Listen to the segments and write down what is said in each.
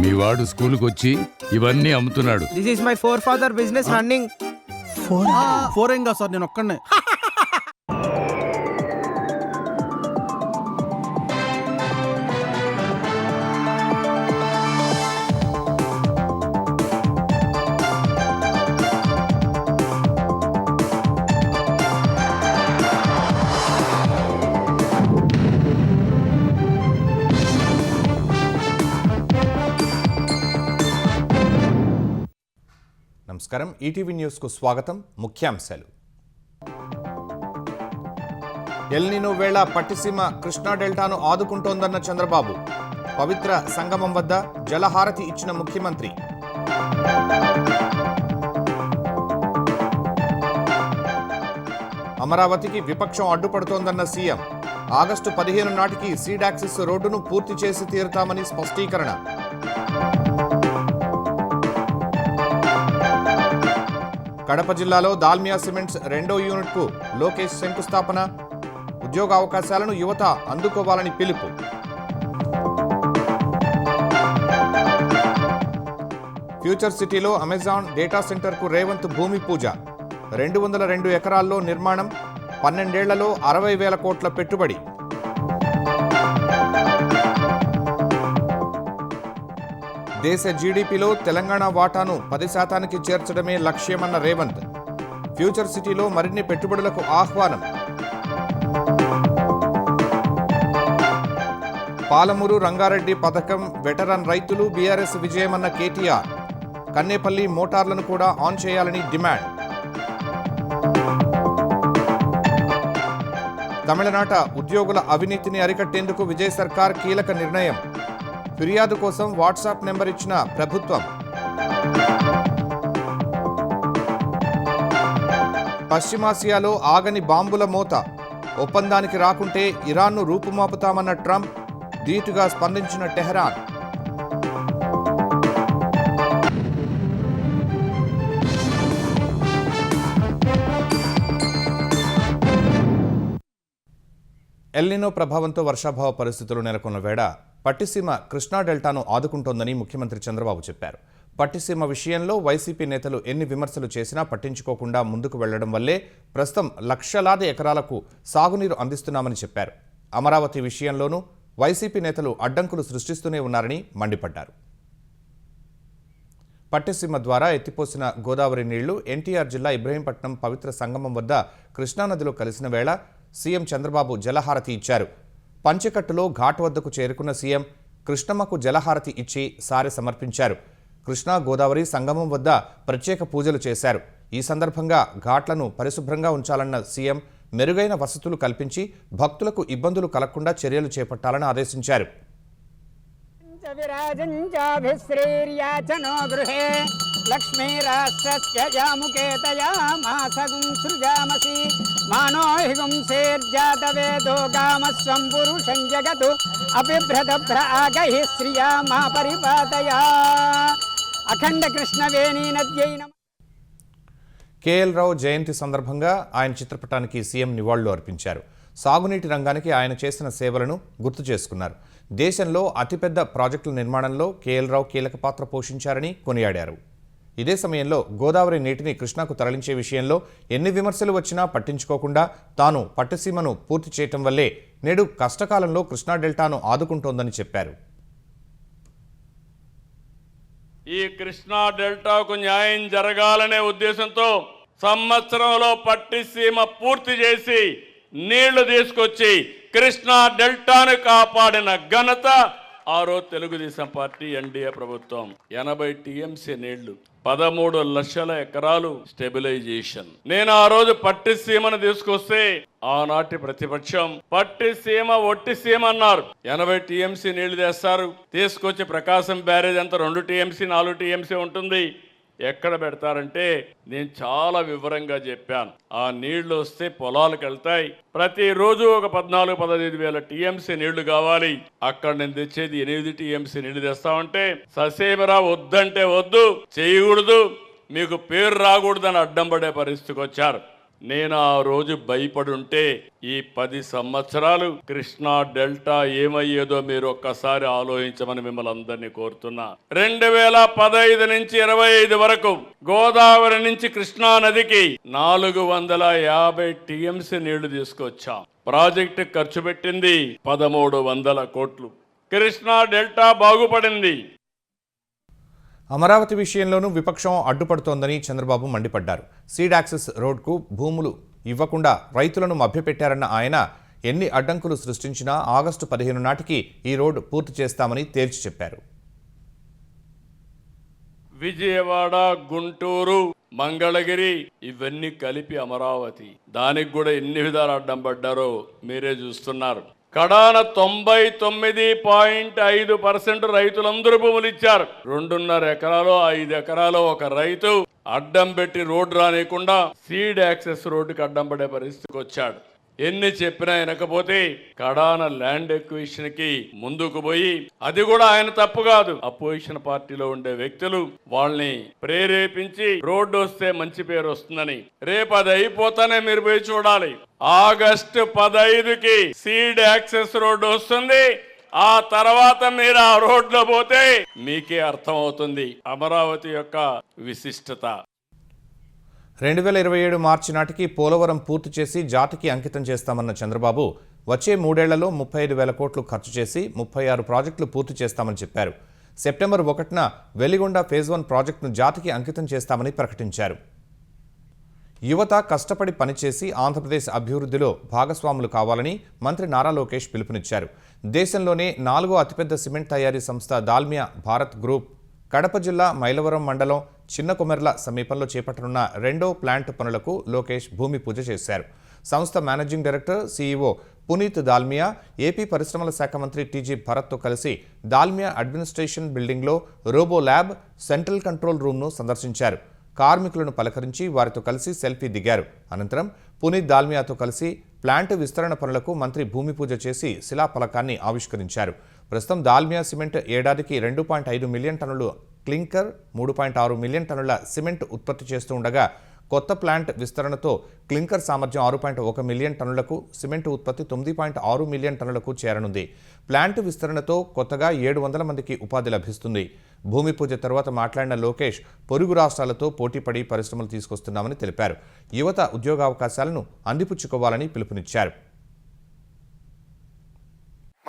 మీ వాడు స్కూల్కి వచ్చి ఇవన్నీ అమ్ముతున్నాడు. This is my four father business running. Four ఏం కాదు సార్, నేను ఒక్కడనే. నమస్కారం, ఈటీవీ న్యూస్కు స్వాగతం. ముఖ్యాంశాలు. ఎల్నినో వేళ పట్టిసీమ కృష్ణా డెల్టాను ఆదుకుంటోందన్న చంద్రబాబు. పవిత్ర సంగమం వద్ద జలహారతి ఇచ్చిన ముఖ్యమంత్రి. అమరావతికి విపక్షం అడ్డుపడుతోందన్న సీఎం. ఆగస్టు 15 నాటికి సీడాక్సిస్ రోడ్డును పూర్తి చేసి తీరుతామని స్పష్టీకరణ. కడప జిల్లాలో దాల్మియా సిమెంట్స్ 2వ యూనిట్కు లోకేష్ శంకుస్థాపన. ఉద్యోగ అవకాశాలను యువత అందుకోవాలని పిలుపు. ఫ్యూచర్ సిటీలో అమెజాన్ డేటా సెంటర్కు రేవంత్ భూమి పూజ. 202 ఎకరాల్లో నిర్మాణం. 12 ఏళ్లలో 60,000 కోట్ల పెట్టుబడి. దేశ జీడీపీలో తెలంగాణ వాటాను 10% చేర్చడమే లక్ష్యమన్న రేవంత్. ఫ్యూచర్ సిటీలో మరిన్ని పెట్టుబడులకు ఆహ్వానం. పాలమూరు రంగారెడ్డి పథకం వెటరన్ రైతులు బీఆర్ఎస్ విజయమన్న కేటీఆర్. కన్నేపల్లి మోటార్లను కూడా ఆన్ చేయాలని డిమాండ్. తమిళనాట ఉద్యోగుల అవినీతిని అరికట్టేందుకు విజయ్ సర్కార్ కీలక నిర్ణయం. ఫిర్యాదు కోసం వాట్సాప్ నెంబర్ ఇచ్చిన ప్రభుత్వం. పశ్చిమాసియాలో ఆగని బాంబుల మోత. ఒప్పందానికి రాకుంటే ఇరాన్ను రూపుమాపుతామన్న ట్రంప్. ధీటుగా స్పందించిన టెహరాన్. ఎల్నినో ప్రభావంతో వర్షాభావ పరిస్థితులు నెలకొన్న వేళ పట్టిసీమ కృష్ణా డెల్టాను ఆదుకుంటోందని ముఖ్యమంత్రి చంద్రబాబు చెప్పారు. పట్టిసీమ విషయంలో వైసీపీ నేతలు ఎన్ని విమర్శలు చేసినా పట్టించుకోకుండా ముందుకు వెళ్లడం వల్లే ప్రస్తుతం లక్షలాది ఎకరాలకు సాగునీరు అందిస్తున్నామని చెప్పారు. అమరావతి విషయంలోనూ వైసీపీ నేతలు అడ్డంకులు సృష్టిస్తూనే ఉన్నారని మండిపడ్డారు. పట్టిసీమ ద్వారా ఎత్తిపోసిన గోదావరి నీళ్లు ఎన్టీఆర్ జిల్లా ఇబ్రహీంపట్నం పవిత్ర సంగమం వద్ద కృష్ణానదిలో కలిసిన వేళ సీఎం చంద్రబాబు జలహారతి ఇచ్చారు. పంచెకట్టులో ఘాట్ వద్దకు చేరుకున్న సీఎం కృష్ణమ్మకు జలహారతి ఇచ్చి సారె సమర్పించారు. కృష్ణా గోదావరి సంగమం వద్ద ప్రత్యేక పూజలు చేశారు. ఈ సందర్భంగా ఘాట్లను పరిశుభ్రంగా ఉంచాలన్న సీఎం మెరుగైన వసతులు కల్పించి భక్తులకు ఇబ్బందులు కలగకుండా చర్యలు చేపట్టాలని ఆదేశించారు. కేఎల్ రావు జయంతి సందర్భంగా ఆయన చిత్రపటానికి సీఎం నివాళులు అర్పించారు. సాగునీటి రంగానికి ఆయన చేసిన సేవలను గుర్తు చేసుకున్నారు. దేశంలో అతిపెద్ద ప్రాజెక్టుల నిర్మాణంలో కేఎల్ రావు కీలక పాత్ర పోషించారని కొనియాడారు. ఇదే సమయంలో గోదావరి నీటిని కృష్ణాకు తరలించే విషయంలో ఎన్ని విమర్శలు వచ్చినా పట్టించుకోకుండా తాను పట్టిసీమను పూర్తి చేయటం వల్లే నేడు కష్టకాలంలో కృష్ణా డెల్టాను ఆదుకుంటోందని చెప్పారు. ఈ కృష్ణా డెల్టాకు న్యాయం జరగాలనే ఉద్దేశంతో సంవత్సరంలో పట్టిసీమ పూర్తి చేసి నీళ్లు తీసుకొచ్చి కృష్ణా డెల్టాను కాపాడిన ఘనత ఆ రోజు తెలుగుదేశం పార్టీ ఎన్డీఏ ప్రభుత్వం. 80 టీఎంసీ నీళ్లు, 13 లక్షల ఎకరాలు స్టెబిలైజేషన్. నేను ఆ రోజు పట్టిసీమను తీసుకొస్తే ఆనాటి ప్రతిపక్షం పట్టిసీమ ఒట్టిసీమ అన్నారు. 80 టీఎంసీ నీళ్లు తెస్తారు, తీసుకొచ్చి ప్రకాశం బ్యారేజ్ అంతా 2 టీఎంసీ 4 టీఎంసీ ఉంటుంది. ఎక్కడ పెడతారంటే నేను చాలా వివరంగా చెప్పాను. ఆ నీళ్లు వస్తే పొలాలకు వెళ్తాయి. ప్రతిరోజు ఒక 14-15 వేల టీఎంసీ నీళ్లు కావాలి. అక్కడ నేను తెచ్చేది 8 టీఎంసీ నీళ్లు తెస్తామంటే ససేమిరా వద్దంటే వద్దు, చేయకూడదు, మీకు పేరు రాకూడదని అడ్డం పడే పరిస్థితికి వచ్చారు. నేను ఆ రోజు భయపడుంటే ఈ 10 సంవత్సరాలు కృష్ణా డెల్టా ఏమయ్యేదో మీరు ఒక్కసారి ఆలోచించమని మిమ్మల్ని అందరినీ కోరుతున్నా. 2015 నుంచి 25 వరకు గోదావరి నుంచి కృష్ణా నదికి 450 టీఎంసీ నీళ్లు తీసుకొచ్చాం. ప్రాజెక్టు ఖర్చు పెట్టింది 1300 కోట్లు. కృష్ణా డెల్టా బాగుపడింది. అమరావతి విషయంలోనూ విపక్షం అడ్డుపడుతోందని చంద్రబాబు మండిపడ్డారు. సీడ్ యాక్సెస్ రోడ్కు భూములు ఇవ్వకుండా రైతులను మభ్యపెట్టారన్న ఆయన ఎన్ని అడ్డంకులు సృష్టించినా ఆగస్టు 15 నాటికి ఈ రోడ్డు పూర్తి చేస్తామని తేల్చి చెప్పారు. విజయవాడ, గుంటూరు, మంగళగిరి ఇవన్నీ కలిపి అమరావతి. దానికి కూడా ఎన్ని విధాలు అడ్డం పడ్డారో మీరే చూస్తున్నారు. కడాన 99.5% రైతులందరూ భూములు ఇచ్చారు. 2.5 ఎకరాలు 5 ఎకరాలు ఒక రైతు అడ్డం పెట్టి రోడ్డు రానియకుండా సీడ్ యాక్సెస్ రోడ్డుకి అడ్డం పడే పరిస్థితికి వచ్చాడు. ఎన్ని చెప్పినా వినకపోతే కడాన ల్యాండ్ ఎక్విజిషన్ కి ముందుకు పోయి, అది కూడా ఆయన తప్పు కాదు, అపోజిషన్ పార్టీలో ఉండే వ్యక్తులు వాళ్ళని ప్రేరేపించి రోడ్డు వస్తే మంచి పేరు వస్తుందని. రేపు అది అయిపోతానే మీరు పోయి చూడాలి. ఆగస్టు 15కి సీడ్ యాక్సెస్ రోడ్డు వస్తుంది. ఆ తర్వాత మీరు ఆ రోడ్లో పోతే మీకే అర్థం అవుతుంది అమరావతి యొక్క విశిష్టత. 2027 మార్చి నాటికి పోలవరం పూర్తి చేసి జాతికి అంకితం చేస్తామన్న చంద్రబాబు వచ్చే 3 ఏళ్లలో 35,000 కోట్లు ఖర్చు చేసి 36 ప్రాజెక్టులు పూర్తి చేస్తామని చెప్పారు. సెప్టెంబర్ 1న వెలిగొండ ఫేజ్ 1 ప్రాజెక్టును జాతికి అంకితం చేస్తామని ప్రకటించారు. యువత కష్టపడి పనిచేసి ఆంధ్రప్రదేశ్ అభివృద్ధిలో భాగస్వాములు కావాలని మంత్రి నారా లోకేష్ పిలుపునిచ్చారు. దేశంలోనే 4వ అతిపెద్ద సిమెంట్ తయారీ సంస్థ దాల్మియా భారత్ గ్రూప్ కడప జిల్లా మైలవరం మండలం చిన్న కొమెర్ల సమీపంలో చేపట్టనున్న 2వ ప్లాంట్ పనులకు లోకేష్ భూమి పూజ చేశారు. సంస్థ managing director CEO Puneet Dalmia AP పరిశ్రమల శాఖ మంత్రి టీజీ భరత్తో కలిసి దాల్మియా అడ్మినిస్ట్రేషన్ బిల్డింగ్లో రోబో ల్యాబ్, సెంట్రల్ కంట్రోల్ రూమ్ను సందర్శించారు. కార్మికులను పలకరించి వారితో కలిసి సెల్ఫీ దిగారు. అనంతరం పునీత్ దాల్మియాతో కలిసి ప్లాంట్ విస్తరణ పనులకు మంత్రి భూమి పూజ చేసి శిలాఫలకాన్ని ఆవిష్కరించారు. ప్రస్తుతం దాల్మియా సిమెంట్ ఏడాదికి 2.5 మిలియన్ టన్నులు క్లింకర్, 3.6 మిలియన్ టన్నుల సిమెంట్ ఉత్పత్తి చేస్తూ ఉండగా కొత్త ప్లాంట్ విస్తరణతో క్లింకర్ సామర్థ్యం 6.1 మిలియన్ టన్నులకు, సిమెంట్ ఉత్పత్తి 9.6 మిలియన్ టన్నులకు చేరనుంది. ప్లాంట్ విస్తరణతో కొత్తగా 700 మందికి ఉపాధి లభిస్తుంది. భూమి పూజ తర్వాత మాట్లాడిన లోకేష్ పొరుగు రాష్ట్రాలతో పోటీపడి పరిశ్రమలు తీసుకొస్తున్నామని తెలిపారు. యువత ఉద్యోగావకాశాలను అందిపుచ్చుకోవాలని పిలుపునిచ్చారు.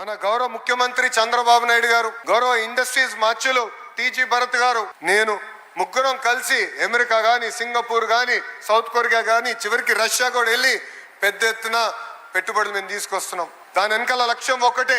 మన గౌరవ ముఖ్యమంత్రి చంద్రబాబు నాయుడు గారు, గౌరవ ఇండస్ట్రీస్ మార్చులు టీజీ భరత్ గారు, నేను ముగ్గురం కలిసి అమెరికా కానీ, సింగపూర్ కానీ, సౌత్ కొరియా కానీ, చివరికి రష్యా కూడా వెళ్ళి పెద్ద ఎత్తున పెట్టుబడులు మేము తీసుకొస్తున్నాం. దాని వెనకాల లక్ష్యం ఒకటే,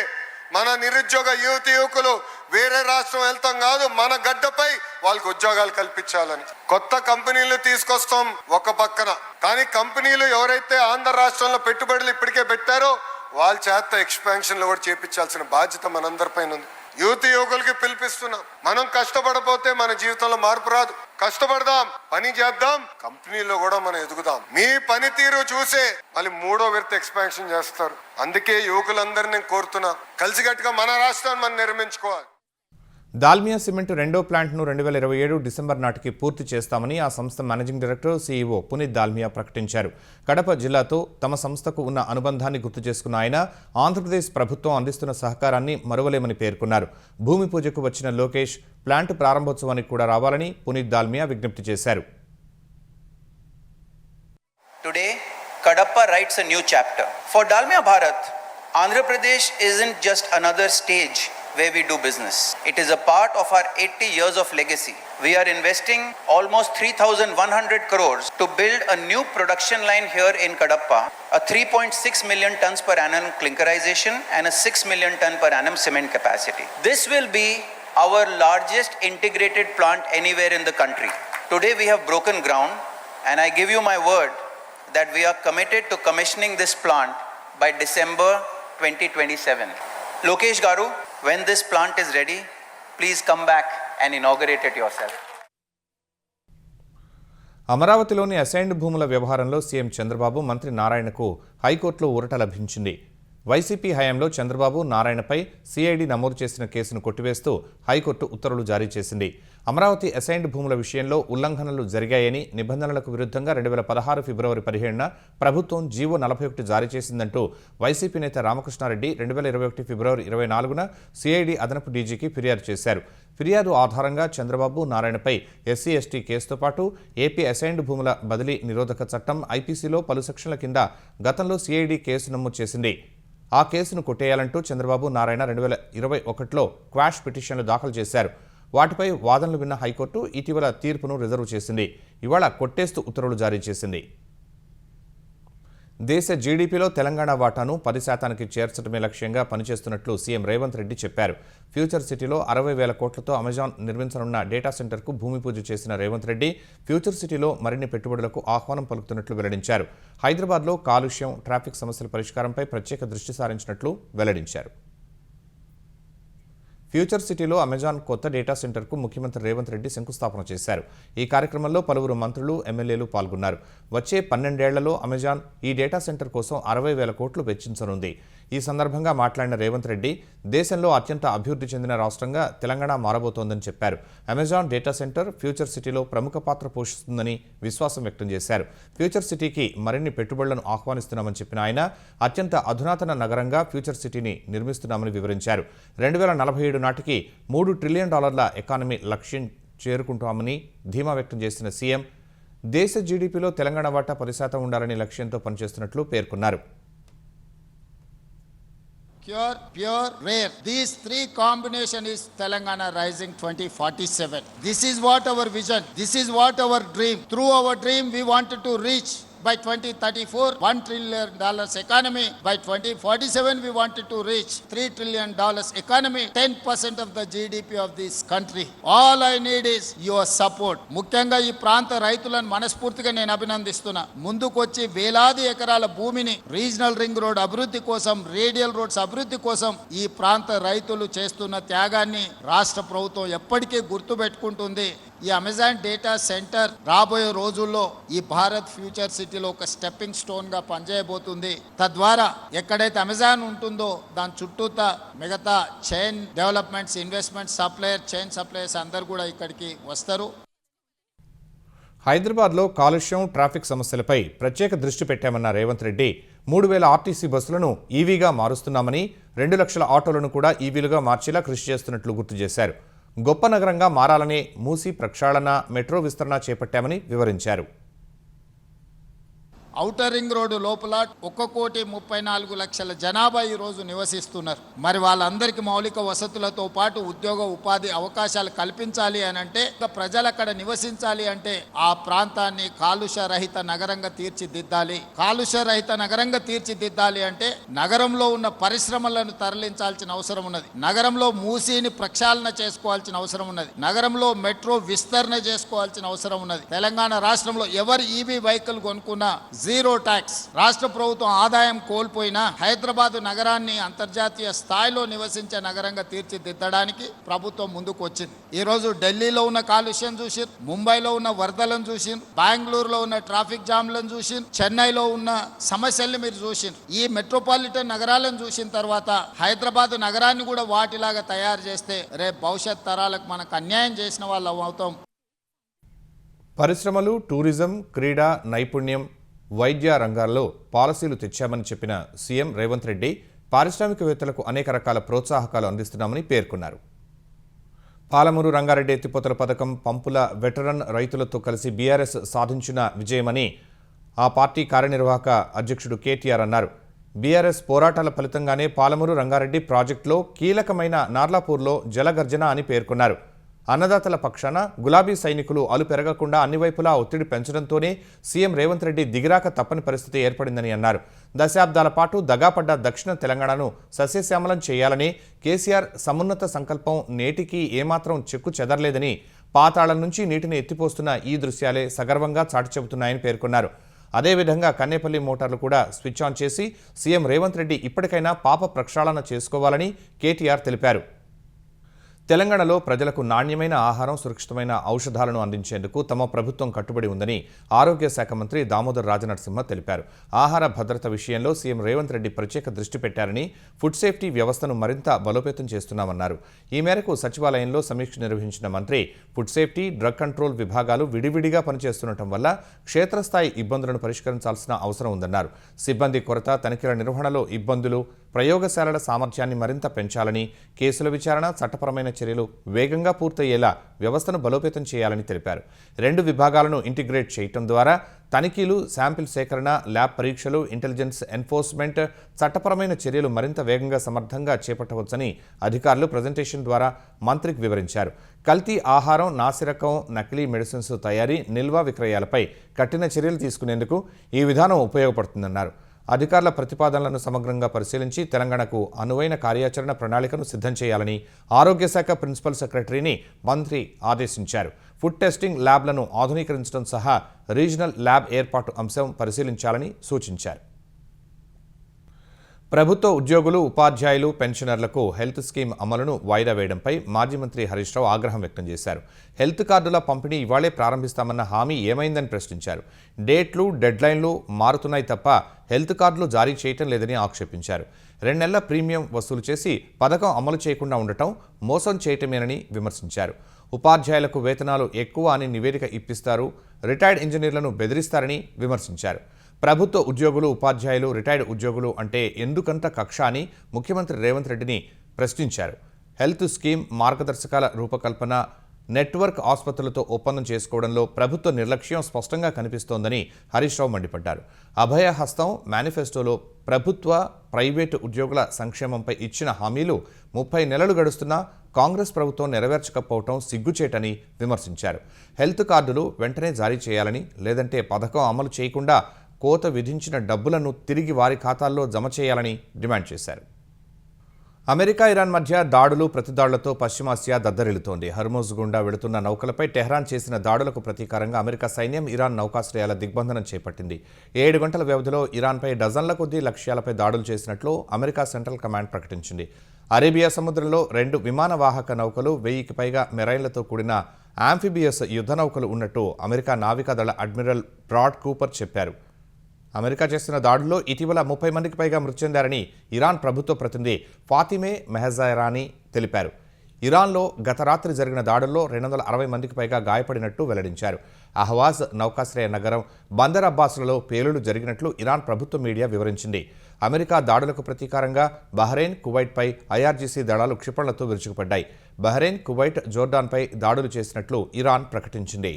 మన నిరుద్యోగ యువకులు వేరే రాష్ట్రం వెళ్తాం కాదు, మన గడ్డపై వాళ్ళకి ఉద్యోగాలు కల్పించాలని. కొత్త కంపెనీలు తీసుకొస్తాం ఒక పక్కన, కానీ కంపెనీలు ఎవరైతే ఆంధ్ర రాష్ట్రంలో పెట్టుబడులు ఇప్పటికే పెట్టారో వాళ్ళ చేత ఎక్స్పాన్షన్లు కూడా చేపించాల్సిన బాధ్యత మనందరిపైన ఉంది. యువకులకి పిలిపిస్తున్నాం, మనం కష్టపడపోతే మన జీవితంలో మార్పు రాదు. కష్టపడదాం, పని చేద్దాం, కంపెనీలో కూడా మనం ఎదుగుదాం. మీ పనితీరు చూసే మళ్ళీ 3వ విడత ఎక్స్పాన్షన్ చేస్తారు. అందుకే యువకులందరినీ కోరుతున్నా, కలిసికట్టుగా మన రాష్ట్రాన్ని మనం నిర్మించుకోవాలి. దాల్మియా సిమెంట్ 2వ ప్లాంట్ను 2027 డిసెంబర్ నాటికి పూర్తి చేస్తామని ఆ సంస్థ managing director CEO Puneet Dalmia ప్రకటించారు. కడప జిల్లాతో తమ సంస్థకు ఉన్న అనుబంధాన్ని గుర్తు చేసుకున్న ఆయన ఆంధ్రప్రదేశ్ ప్రభుత్వం అందిస్తున్న సహకారాన్ని మరువలేమని పేర్కొన్నారు. భూమి పూజకు వచ్చిన లోకేష్ ప్లాంట్ ప్రారంభోత్సవానికి కూడా రావాలని పునీత్ దాల్మియా విజ్ఞప్తి చేశారు. Today, Kadapa writes a new chapter. For Dalmia Bharat, Andhra Pradesh isn't just another stage where we do business. It is a part of our 80 years of legacy. We are investing almost 3,100 crores to build a new production line here in Kadapa, a 3.6 million tons per annum clinkerization and a 6 million ton per annum cement capacity. This will be our largest integrated plant anywhere in the country. Today we have broken ground, and I give you my word that we are committed to commissioning this plant by December 2027. Lokesh Garu, when this plant is ready, please come back and inaugurate it yourself. అమరావతిలోని assigned భూముల వ్యవహారంలో CM Chandrababu, మంత్రి నారాయణకు హైకోర్టులో ఊరట లభించింది. YCP హయాంలో Chandrababu నారాయణపై CID నమోదు చేసిన కేసును కొట్టివేస్తూ హైకోర్టు ఉత్తర్వులు జారీ చేసింది. అమరావతి అసైన్డ్ భూముల విషయంలో ఉల్లంఘనలు జరిగాయని నిబంధనలకు విరుద్ధంగా 2016 ఫిబ్రవరి 17న ప్రభుత్వం జీవో 41 జారీ చేసిందంటూ వైసీపీ నేత రామకృష్ణారెడ్డి 2021 ఫిబ్రవరి 24న సిఐడి అదనపు డీజీకి ఫిర్యాదు చేశారు. ఫిర్యాదు ఆధారంగా చంద్రబాబు నారాయణపై ఎస్సీ ఎస్టీ కేసుతో పాటు ఏపీ అసైన్డ్ భూముల బదిలీ నిరోధక చట్టం ఐపీసీలో పలు సెక్షన్ల కింద గతంలో సిఐడి కేసు నమోదు చేసింది. ఆ కేసును కొట్టేయాలంటూ చంద్రబాబు నారాయణ 2021లో క్వాష్ పిటిషన్లు దాఖలు చేశారు. వాటిపై వాదనలు విన్న హైకోర్టు ఇటీవల తీర్పును రిజర్వ్ చేసింది. ఇవాళ కొట్టేస్తూ ఉత్తర్వులు జారీ చేసింది. దేశ జీడీపీలో తెలంగాణ వాటాను 10% చేర్చడమే లక్ష్యంగా పనిచేస్తున్నట్లు సీఎం రేవంత్ రెడ్డి చెప్పారు. ఫ్యూచర్ సిటీలో 60,000 కోట్లతో అమెజాన్ నిర్మించనున్న డేటా సెంటర్కు భూమి పూజ చేసిన రేవంత్ రెడ్డి ఫ్యూచర్ సిటీలో మరిన్ని పెట్టుబడులకు ఆహ్వానం పలుకుతున్నట్లు వెల్లడించారు. హైదరాబాద్లో కాలుష్యం, ట్రాఫిక్ సమస్యల పరిష్కారంపై ప్రత్యేక దృష్టి సారించినట్లు వెల్లడించారు. ఫ్యూచర్ సిటీలో అమెజాన్ కొత్త డేటా సెంటర్కు ముఖ్యమంత్రి రేవంత్ రెడ్డి శంకుస్థాపన చేశారు. ఈ కార్యక్రమంలో పలువురు మంత్రులు, ఎమ్మెల్యేలు పాల్గొన్నారు. వచ్చే 12 ఏళ్లలో అమెజాన్ ఈ డేటా సెంటర్ కోసం 60,000 కోట్లు వెచ్చించనుంది. ఈ సందర్భంగా మాట్లాడిన రేవంత్ రెడ్డి దేశంలో అత్యంత అభివృద్ధి చెందిన రాష్ట్రంగా తెలంగాణ మారబోతోందని చెప్పారు. అమెజాన్ డేటా సెంటర్ ఫ్యూచర్ సిటీలో ప్రముఖ పాత్ర పోషిస్తుందని విశ్వాసం వ్యక్తం చేశారు. ఫ్యూచర్ సిటీకి మరిన్ని పెట్టుబడులను ఆహ్వానిస్తున్నామని చెప్పిన ఆయన అత్యంత అధునాతన నగరంగా ఫ్యూచర్ సిటీని నిర్మిస్తున్నామని వివరించారు. 2047 నాటికి $3 ట్రిలియన్ ఎకానమీ లక్ష్యం చేరుకుంటామని ధీమా వ్యక్తం చేసిన సీఎం దేశ జీడీపీలో తెలంగాణ వాటా 10% ఉండాలని లక్ష్యంతో పనిచేస్తున్నట్లు పేర్కొన్నారు. Pure, rare. These three combination is Telangana Rising 2047. This is what our vision. This is what our dream. Through our dream, we wanted to reach by 2034 $1 trillion economy. By 2047, we wanted to reach $3 trillion economy, 10% of the GDP of this country. All I need is your support. ముఖ్యంగా ఈ ప్రాంత రైతులను మనస్ఫూర్తిగా నేను అభినందిస్తున్నా. ముందుకొచ్చి వేలాది ఎకరాల భూమిని రీజనల్ రింగ్ రోడ్ అభివృద్ధి కోసం, రేడియల్ రోడ్స్ అభివృద్ధి కోసం ఈ ప్రాంత రైతులు చేస్తున్న త్యాగాన్ని రాష్ట్ర ప్రభుత్వం ఎప్పటికీ గుర్తుపెట్టుకుంటుంది. ఈ అమెజాన్ డేటా సెంటర్ రాబోయే రోజుల్లో ఈ భారత్ ఫ్యూచర్ సిటీలో ఒక స్టెప్పింగ్ స్టోన్ గా పనిచేయబోతుంది. తద్వారా ఎక్కడైతే అమెజాన్ ఉంటుందో దాని చుట్టూతా మిగతా chain developments, investment supplier, chain suppliers అందరు కూడా ఇక్కడికి వస్తారు. హైదరాబాద్లో కాలుష్యం, ట్రాఫిక్ సమస్యలపై ప్రత్యేక దృష్టి పెట్టామన్న రేవంత్ రెడ్డి 3,000 ఆర్టీసీ బస్సులను ఈవీగా మారుస్తున్నామని, 2 లక్షల ఆటోలను కూడా ఈవీలుగా మార్చేలా కృషి చేస్తున్నట్లు గుర్తు చేశారు. గొప్ప నగరంగా మారాలని మూసీ ప్రక్షాళన, మెట్రో విస్తరణ చేపట్టామని వివరించారు. ఔటర్ రింగ్ రోడ్డు లోపల 1,34,00,000 జనాభా ఈ రోజు నివసిస్తున్నారు. మరి వాళ్ళందరికీ మౌలిక వసతులతో పాటు ఉద్యోగ ఉపాధి అవకాశాలు కల్పించాలి అని అంటే, ప్రజలు అక్కడ నివసించాలి అంటే ఆ ప్రాంతాన్ని కాలుష్య రహిత నగరంగా తీర్చిదిద్దాలి. కాలుష్య రహిత నగరంగా తీర్చిదిద్దాలి అంటే నగరంలో ఉన్న పరిశ్రమలను తరలించాల్సిన అవసరం ఉన్నది. నగరంలో మూసీని ప్రక్షాళన చేసుకోవాల్సిన అవసరం ఉన్నది. నగరంలో మెట్రో విస్తరణ చేసుకోవాల్సిన అవసరం ఉన్నది. తెలంగాణ రాష్ట్రంలో ఎవరు ఈవీ వెహికల్ కొనుక్కున్నా జీరో ట్యాక్స్. రాష్ట్ర ప్రభుత్వం ఆదాయం కోల్పోయినా హైదరాబాద్ నగరాన్ని అంతర్జాతీయ స్థాయిలో నివసించే నగరంగా తీర్చిదిద్దడానికి ప్రభుత్వం ముందుకు వచ్చింది. ఈ రోజు ఢిల్లీలో ఉన్న కాలుష్యం చూసి, ముంబైలో ఉన్న వరదలను చూసి, బెంగళూరులో ఉన్న ట్రాఫిక్ జామ్లను చూసి, చెన్నైలో ఉన్న సమస్యల్ని మీరు చూసి, ఈ మెట్రోపాలిటన్ నగరాలను చూసిన తర్వాత హైదరాబాద్ నగరాన్ని కూడా వాటిలాగా తయారు చేస్తే రేపు భవిష్యత్ తరాలకు మనకు అన్యాయం చేసిన వాళ్ళు అవుతాం. పరిశ్రమలు, టూరిజం, క్రీడా, నైపుణ్యం, వైద్య రంగాల్లో పాలసీలు తెచ్చామని చెప్పిన సీఎం రేవంత్ రెడ్డి పారిశ్రామికవేత్తలకు అనేక రకాల ప్రోత్సాహకాలు అందిస్తున్నామని పేర్కొన్నారు. పాలమూరు రంగారెడ్డి ఎత్తిపోతల పథకం, పంపుల వెటరన్ రైతులతో కలిసి బీఆర్ఎస్ సాధించిన విజయమని ఆ పార్టీ కార్యనిర్వాహక అధ్యక్షుడు కేటీఆర్ అన్నారు. బీఆర్ఎస్ పోరాటాల ఫలితంగానే పాలమూరు రంగారెడ్డి ప్రాజెక్టులో కీలకమైన నార్లాపూర్లో జలగర్జన అని పేర్కొన్నారు. అన్నదాతల పక్షాన గులాబీ సైనికులు అలు పెరగకుండా అన్ని వైపులా ఒత్తిడి పెంచడంతోనే సీఎం రేవంత్ రెడ్డి దిగిరాక తప్పని పరిస్థితి ఏర్పడిందని అన్నారు. దశాబ్దాల పాటు దగాపడ్డ దక్షిణ తెలంగాణను సస్యశ్యామలం చేయాలని కేసీఆర్ సమున్నత సంకల్పం నేటికి ఏమాత్రం చెక్కు చెదరలేదని, పాతాళం నుంచి నీటిని ఎత్తిపోస్తున్న ఈ దృశ్యాలే సగర్వంగా చాటి చెబుతున్నాయని పేర్కొన్నారు. అదేవిధంగా కన్నేపల్లి మోటార్లు కూడా స్విచ్ ఆన్ చేసి సీఎం రేవంత్ రెడ్డి ఇప్పటికైనా పాప ప్రక్షాళన చేసుకోవాలని కేటీఆర్ తెలిపారు. తెలంగాణలో ప్రజలకు నాణ్యమైన ఆహారం, సురక్షితమైన ఔషధాలను అందించేందుకు తమ ప్రభుత్వం కట్టుబడి ఉందని ఆరోగ్య శాఖ మంత్రి దామోదర్ రాజనరసింహ తెలిపారు. ఆహార భద్రత విషయంలో సీఎం రేవంత్ రెడ్డి ప్రత్యేక దృష్టి పెట్టారని, ఫుడ్ సేఫ్టీ వ్యవస్థను మరింత బలోపేతం చేస్తున్నామన్నారు. ఈ మేరకు సచివాలయంలో సమీక్ష నిర్వహించిన మంత్రి ఫుడ్ సేఫ్టీ, డ్రగ్ కంట్రోల్ విభాగాలు విడివిడిగా పనిచేస్తుండటం వల్ల క్షేత్రస్థాయి ఇబ్బందులను పరిష్కరించాల్సిన అవసరం ఉందన్నారు. సిబ్బంది కొరత, తనిఖీల నిర్వహణలో ఇబ్బందులు, ప్రయోగశాలల సామర్థ్యాన్ని మరింత పెంచాలని, కేసుల విచారణ, చట్టపరమైన చర్యలు వేగంగా పూర్తయ్యేలా వ్యవస్థను బలోపేతం చేయాలని తెలిపారు. 2 విభాగాలను ఇంటిగ్రేట్ చేయటం ద్వారా తనిఖీలు, శాంపిల్ సేకరణ, ల్యాబ్ పరీక్షలు, ఇంటెలిజెన్స్ ఎన్ఫోర్స్మెంట్, చట్టపరమైన చర్యలు మరింత వేగంగా సమర్థంగా చేపట్టవచ్చని అధికారులు ప్రజెంటేషన్ ద్వారా మంత్రికి వివరించారు. కల్తీ ఆహారం, నాసిరకం, నకిలీ మెడిసిన్స్ తయారీ, నిల్వ విక్రయాలపై కఠిన చర్యలు తీసుకునేందుకు ఈ విధానం ఉపయోగపడుతుందన్నారు. అధికారుల ప్రతిపాదనలను సమగ్రంగా పరిశీలించి తెలంగాణకు అనువైన కార్యాచరణ ప్రణాళికను సిద్ధం చేయాలని ఆరోగ్య శాఖ ప్రిన్సిపల్ సెక్రటరీని మంత్రి ఆదేశించారు. ఫుడ్ టెస్టింగ్ ల్యాబ్లను ఆధునీకరించడం సహా రీజనల్ ల్యాబ్ ఏర్పాటు అంశం పరిశీలించాలని సూచించారు. ప్రభుత్వ ఉద్యోగులు, ఉపాధ్యాయులు, పెన్షనర్లకు హెల్త్ స్కీమ్ అమలును వాయిదా వేయడంపై మాజీ మంత్రి హరీష్ రావు ఆగ్రహం వ్యక్తం చేశారు. హెల్త్ కార్డుల పంపిణీ ఇవాళే ప్రారంభిస్తామన్న హామీ ఏమైందని ప్రశ్నించారు. డేట్లు, డెడ్లైన్లు మారుతున్నాయి తప్ప హెల్త్ కార్డులు జారీ చేయటం లేదని ఆక్షేపించారు. 2 నెలల ప్రీమియం వసూలు చేసి పథకం అమలు చేయకుండా ఉండటం మోసం చేయటమేనని విమర్శించారు. ఉపాధ్యాయులకు వేతనాలు ఎక్కువ అని నివేదిక ఇప్పిస్తారు, రిటైర్డ్ ఇంజనీర్లను బెదిరిస్తారని విమర్శించారు. ప్రభుత్వ ఉద్యోగులు, ఉపాధ్యాయులు, రిటైర్డ్ ఉద్యోగులు అంటే ఎందుకంత కక్ష అని ముఖ్యమంత్రి రేవంత్ రెడ్డిని ప్రశ్నించారు. హెల్త్ స్కీమ్ మార్గదర్శకాల రూపకల్పన, నెట్వర్క్ ఆసుపత్రులతో ఒప్పందం చేసుకోవడంలో ప్రభుత్వ నిర్లక్ష్యం స్పష్టంగా కనిపిస్తోందని హరీష్ రావు మండిపడ్డారు. అభయహస్తం మేనిఫెస్టోలో ప్రభుత్వ, ప్రైవేటు ఉద్యోగుల సంక్షేమంపై ఇచ్చిన హామీలు 30 నెలలు గడుస్తున్నా కాంగ్రెస్ ప్రభుత్వం నెరవేర్చకపోవడం సిగ్గుచేటని విమర్శించారు. హెల్త్ కార్డులు వెంటనే జారీ చేయాలని, లేదంటే పథకం అమలు చేయకుండా కోత విధించిన డబ్బులను తిరిగి వారి ఖాతాల్లో జమ చేయాలని డిమాండ్ చేశారు. అమెరికా, ఇరాన్ మధ్య దాడులు, ప్రతిదాడులతో పశ్చిమాసియా దద్దరిల్లుతోంది. హర్మోజ్ గుండా వెళుతున్న నౌకలపై టెహ్రాన్ చేసిన దాడులకు ప్రతీకారంగా అమెరికా సైన్యం ఇరాన్ నౌకాశ్రయాల దిగ్బంధనం చేపట్టింది. 7 గంటల వ్యవధిలో ఇరాన్పై డజన్ల కొద్దీ లక్ష్యాలపై దాడులు చేసినట్లు అమెరికా సెంట్రల్ కమాండ్ ప్రకటించింది. అరేబియా సముద్రంలో 2 విమాన వాహక నౌకలు, 1000కి పైగా మెరైన్లతో కూడిన ఆంఫిబియస్ యుద్ధ నౌకలు ఉన్నట్టు అమెరికా నావికాదళ అడ్మిరల్ బ్రాడ్ కూపర్ చెప్పారు. అమెరికా చేస్తున్న దాడుల్లో ఇటీవల 30 మందికి పైగా మృతి చెందారని ఇరాన్ ప్రభుత్వ ప్రతినిధి ఫాతిమే మెహజైరానీ తెలిపారు. ఇరాన్లో గత రాత్రి జరిగిన దాడుల్లో 260 మందికి పైగా గాయపడినట్టు వెల్లడించారు. అహ్వాజ్ నౌకాశ్రయ నగరం, బందర్ అబ్బాస్లలో పేలుళ్లు జరిగినట్లు ఇరాన్ ప్రభుత్వ మీడియా వివరించింది. అమెరికా దాడులకు ప్రతీకారంగా బహ్రెయిన్, కువైట్పై ఐఆర్జీసీ దళాలు క్షిపణులతో విరుచుకుపడ్డాయి. బహ్రెయిన్, కువైట్, జోర్డాన్పై దాడులు చేసినట్లు ఇరాన్ ప్రకటించింది.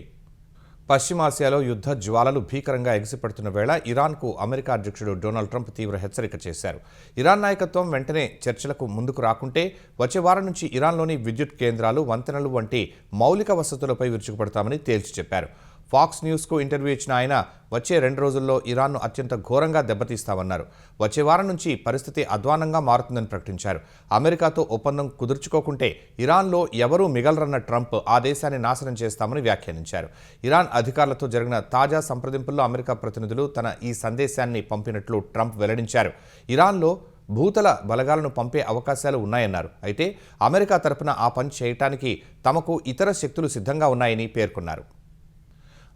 పశ్చిమాసియాలో యుద్ధ జ్వాలలు భీకరంగా ఎగిసిపడుతున్న వేళ ఇరాన్కు అమెరికా అధ్యక్షుడు డొనాల్డ్ ట్రంప్ తీవ్ర హెచ్చరిక చేశారు. ఇరాన్ నాయకత్వం వెంటనే చర్చలకు ముందుకు రాకుంటే వచ్చే వారం నుంచి ఇరాన్లోని విద్యుత్ కేంద్రాలు, వంతెనలు వంటి మౌలిక వసతులపై విరుచుకుపడతామని తేల్చి చెప్పారు. ఫాక్స్ న్యూస్కు ఇంటర్వ్యూ ఇచ్చిన ఆయన వచ్చే 2 రోజుల్లో ఇరాన్ను అత్యంత ఘోరంగా దెబ్బతీస్తామన్నారు. వచ్చే వారం నుంచి పరిస్థితి అధ్వానంగా మారుతుందని ప్రకటించారు. అమెరికాతో ఒప్పందం కుదుర్చుకోకుంటే ఇరాన్లో ఎవరూ మిగలరన్న ట్రంప్ ఆ దేశాన్ని నాశనం చేస్తామని వ్యాఖ్యానించారు. ఇరాన్ అధికారులతో జరిగిన తాజా సంప్రదింపుల్లో అమెరికా ప్రతినిధులు తన ఈ సందేశాన్ని పంపినట్లు ట్రంప్ వెల్లడించారు. ఇరాన్లో భూతల బలగాలను పంపే అవకాశాలు ఉన్నాయన్నారు. అయితే అమెరికా తరపున ఆ పని చేయటానికి తమకు ఇతర శక్తులు సిద్ధంగా ఉన్నాయని పేర్కొన్నారు.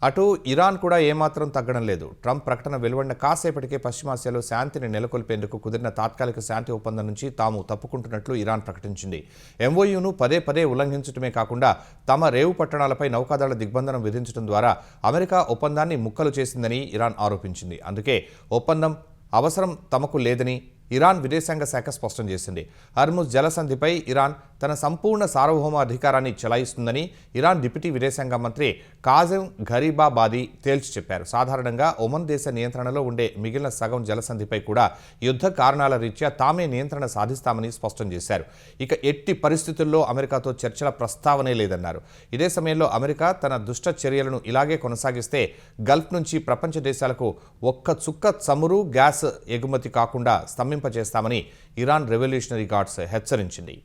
అటు ఇరాన్ కూడా ఏమాత్రం తగ్గడం లేదు. ట్రంప్ ప్రకటన వెలువడిన కాసేపటికే పశ్చిమాసియాలో శాంతిని నెలకొల్పేందుకు కుదిరిన తాత్కాలిక శాంతి ఒప్పందం నుంచి తాము తప్పుకుంటున్నట్లు ఇరాన్ ప్రకటించింది. ఎంఓయూను పదే పదే ఉల్లంఘించడమే కాకుండా తమ రేవు పట్టణాలపై నౌకాదళ దిగ్బంధనం విధించడం ద్వారా అమెరికా ఒప్పందాన్ని ముక్కలు చేసిందని ఇరాన్ ఆరోపించింది. అందుకే ఒప్పందం అవసరం తమకు లేదని ఇరాన్ విదేశాంగ శాఖ స్పష్టం చేసింది. హర్ముజ్ జలసంధిపై ఇరాన్ తన సంపూర్ణ సార్వభౌమ అధికారాన్ని చెలాయిస్తుందని ఇరాన్ డిప్యూటీ విదేశాంగ మంత్రి కాజెం ఘరీబాబాదీ తేల్చి చెప్పారు. సాధారణంగా ఒమన్ దేశ నియంత్రణలో ఉండే మిగిలిన సగం జలసంధిపై కూడా యుద్ధ కారణాల రీత్యా తామే నియంత్రణ సాధిస్తామని స్పష్టం చేశారు. ఇక ఎట్టి పరిస్థితుల్లో అమెరికాతో చర్చల ప్రస్తావనే లేదన్నారు. ఇదే సమయంలో అమెరికా తన దుష్ట చర్యలను ఇలాగే కొనసాగిస్తే గల్ఫ్ నుంచి ప్రపంచ దేశాలకు ఒక్క చుక్క చమురు, గ్యాస్ ఎగుమతి కాకుండా స్తంభింపజేస్తామని ఇరాన్ రెవల్యూషనరీ గార్డ్స్ హెచ్చరించింది.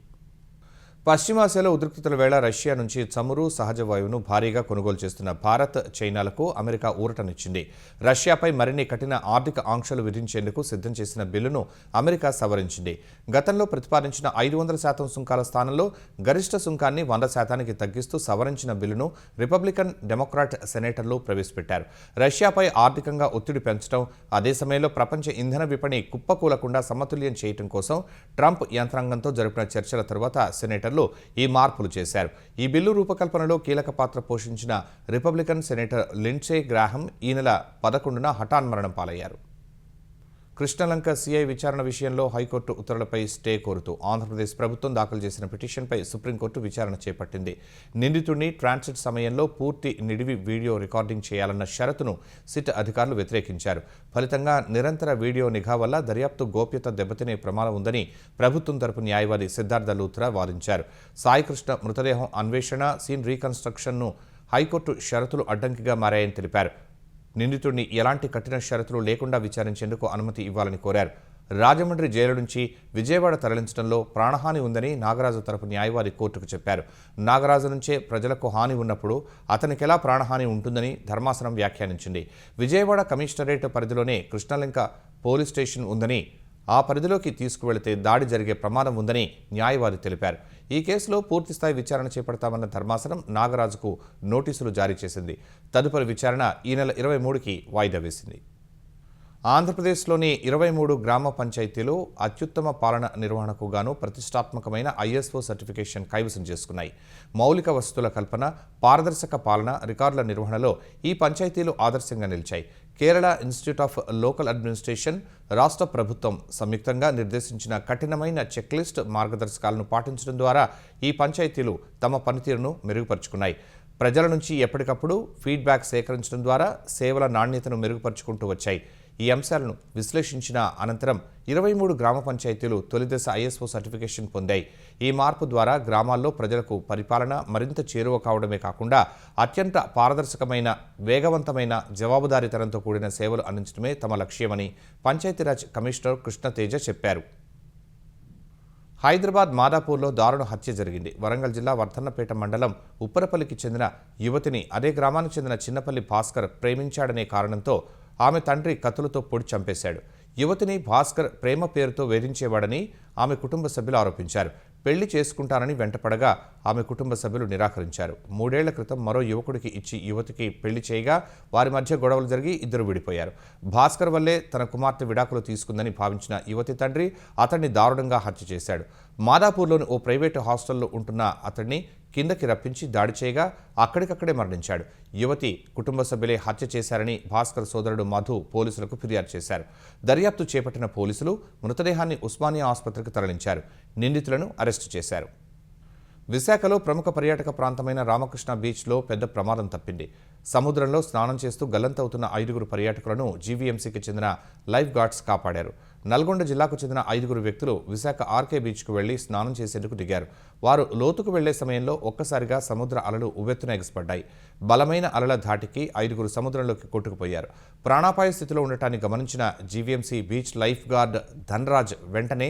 పశ్చిమాసియాలో ఉద్రిక్తతల వేళ రష్యా నుంచి చమురు సహజ వాయువును భారీగా కొనుగోలు చేస్తున్న భారత్, చైనాలకు అమెరికా ఊరటనిచ్చింది. రష్యాపై మరిన్ని కఠిన ఆర్థిక ఆంక్షలు విధించేందుకు సిద్ధం చేసిన బిల్లును అమెరికా సవరించింది. గతంలో ప్రతిపాదించిన 500% సుంకాల స్థానంలో గరిష్ట సుంకాన్ని 100%కి తగ్గిస్తూ సవరించిన బిల్లును రిపబ్లికన్, డెమోక్రాట్ సెనేటర్లు ప్రవేశపెట్టారు. రష్యాపై ఆర్థికంగా ఒత్తిడి పెంచడం, అదే సమయంలో ప్రపంచ ఇంధన విపణి కుప్పకూలకుండా సమతుల్యం చేయడం కోసం ట్రంప్ యంత్రాంగంతో జరిపిన చర్చల తరువాత సెనేటర్లు ఈ మార్పులు చేశారు. ఈ బిల్లు రూపకల్పనలో కీలక పాత్ర పోషించిన రిపబ్లికన్ సెనేటర్ లిండ్సే గ్రాహం ఈ నెల 11న హఠాన్మరణం పాలయ్యారు. కృష్ణలంక సిఐ విచారణ విషయంలో హైకోర్టు ఉత్తర్వులపై స్టే కోరుతూ ఆంధ్రప్రదేశ్ ప్రభుత్వం దాఖలు చేసిన పిటిషన్పై సుప్రీంకోర్టు విచారణ చేపట్టింది. నిందితుడిని ట్రాన్సిట్ సమయంలో పూర్తి నిడివి వీడియో రికార్డింగ్ చేయాలన్న షరతును సిట్ అధికారులు వ్యతిరేకించారు. ఫలితంగా నిరంతర వీడియో నిఘా వల్ల దర్యాప్తు గోప్యత దెబ్బతినే ప్రమాదం ఉందని ప్రభుత్వం తరపు న్యాయవాది సిద్ధార్థ లూథ్రా వాదించారు. సాయికృష్ణ మృతదేహం అన్వేషణ, సీన్ రీకన్స్ట్రక్షన్ను హైకోర్టు షరతులు అడ్డంకిగా మారాయని తెలిపారు. నిందితుడిని ఎలాంటి కఠిన షరతులు లేకుండా విచారించేందుకు అనుమతి ఇవ్వాలని కోరారు. రాజమండ్రి జైలు నుంచి విజయవాడ తరలించడంలో ప్రాణహాని ఉందని నాగరాజు తరపు న్యాయవాది కోర్టుకు చెప్పారు. నాగరాజు నుంచే ప్రజలకు హాని ఉన్నప్పుడు అతనికెలా ప్రాణహాని ఉంటుందని ధర్మాసనం వ్యాఖ్యానించింది. విజయవాడ కమిషనరేట్ పరిధిలోనే కృష్ణలంక పోలీస్ స్టేషన్ ఉందని, ఆ పరిధిలోకి తీసుకువెళితే దాడి జరిగే ప్రమాదం ఉందని న్యాయవాది తెలిపారు. ఈ కేసులో పూర్తిస్థాయి విచారణ చేపడతామన్న ధర్మాసనం నాగరాజుకు నోటీసులు జారీ చేసింది. తదుపరి విచారణ ఈ నెల 23కి వాయిదా వేసింది. ఆంధ్రప్రదేశ్లోని 23 గ్రామ పంచాయతీలు అత్యుత్తమ పాలన నిర్వహణకు గాను ప్రతిష్టాత్మకమైన ISO సర్టిఫికేషన్ కైవసం చేసుకున్నాయి. మౌలిక వసతుల కల్పన, పారదర్శక పాలన, రికార్డుల నిర్వహణలో ఈ పంచాయతీలు ఆదర్శంగా నిలిచాయి. Kerala institute of local administration, రాష్ట్ర ప్రభుత్వం సంయుక్తంగా నిర్దేశించిన కఠినమైన చెక్లిస్ట్ మార్గదర్శకాలను పాటించడం ద్వారా ఈ పంచాయతీలు తమ పనితీరును మెరుగుపరుచుకున్నాయి. ప్రజల నుంచి ఎప్పటికప్పుడు ఫీడ్బ్యాక్ సేకరించడం ద్వారా సేవల నాణ్యతను మెరుగుపరుచుకుంటూ వచ్చాయి. ఈ అంశాలను విశ్లేషించిన అనంతరం 23 గ్రామ పంచాయతీలు తొలిదశ ISO సర్టిఫికేషన్ పొందాయి. ఈ మార్పు ద్వారా గ్రామాల్లో ప్రజలకు పరిపాలన మరింత చేరువ కావడమే కాకుండా అత్యంత పారదర్శకమైన, వేగవంతమైన, జవాబుదారీతనంతో కూడిన సేవలు అందించడమే తమ లక్ష్యమని పంచాయతీరాజ్ కమిషనర్ కృష్ణతేజ చెప్పారు. హైదరాబాద్ మాదాపూర్లో దారుణ హత్య జరిగింది. వరంగల్ జిల్లా వర్ధన్నపేట మండలం ఉప్పరపల్లికి చెందిన యువతిని అదే గ్రామానికి చెందిన చిన్నపల్లి భాస్కర్ ప్రేమించాడనే కారణంతో ఆమె తండ్రి కత్తులతో పొడి చంపేశాడు. యువతిని భాస్కర్ ప్రేమ పేరుతో వేధించేవాడని ఆమె కుటుంబ సభ్యులు ఆరోపించారు. పెళ్లి చేసుకుంటానని వెంటపడగా ఆమె కుటుంబ సభ్యులు నిరాకరించారు. 3 ఏళ్ల క్రితం మరో యువకుడికి ఇచ్చి యువతికి పెళ్లి చేయగా వారి మధ్య గొడవలు జరిగి ఇద్దరు విడిపోయారు. భాస్కర్ వల్లే తన కుమార్తె విడాకులు తీసుకుందని భావించిన యువతి తండ్రి అతన్ని దారుణంగా హత్య చేశాడు. మాదాపూర్లోని ఓ ప్రైవేటు హాస్టల్లో ఉంటున్న అతన్ని కిందకి రప్పించి దాడి చేయగా అక్కడికక్కడే మరణించాడు. యువతి కుటుంబ సభ్యులే హత్య చేశారని భాస్కర్ సోదరుడు మధు పోలీసులకు ఫిర్యాదు చేశారు. దర్యాప్తు చేపట్టిన పోలీసులు మృతదేహాన్ని ఉస్మానియా ఆసుపత్రికి తరలించారు. నిందితులను అరెస్టు చేశారు. విశాఖలో ప్రముఖ పర్యాటక ప్రాంతమైన రామకృష్ణ బీచ్లో పెద్ద ప్రమాదం తప్పింది. సముద్రంలో స్నానం చేస్తూ గల్లంతవుతున్న 5గురు పర్యాటకులను జీవీఎంసీకి చెందిన లైఫ్ గార్డ్స్ కాపాడారు. నల్గొండ జిల్లాకు చెందిన 5గురు వ్యక్తులు విశాఖ ఆర్కే బీచ్కు వెళ్లి స్నానం చేసేందుకు దిగారు. వారు లోతుకు వెళ్లే సమయంలో ఒక్కసారిగా సముద్ర అలలు ఉవ్వెత్తున ఎగసిపడ్డాయి. బలమైన అలల ధాటికి 5గురు సముద్రంలోకి కొట్టుకుపోయారు. ప్రాణాపాయ స్థితిలో ఉండటాన్ని గమనించిన GVMC beach lifeguard Dhanraj వెంటనే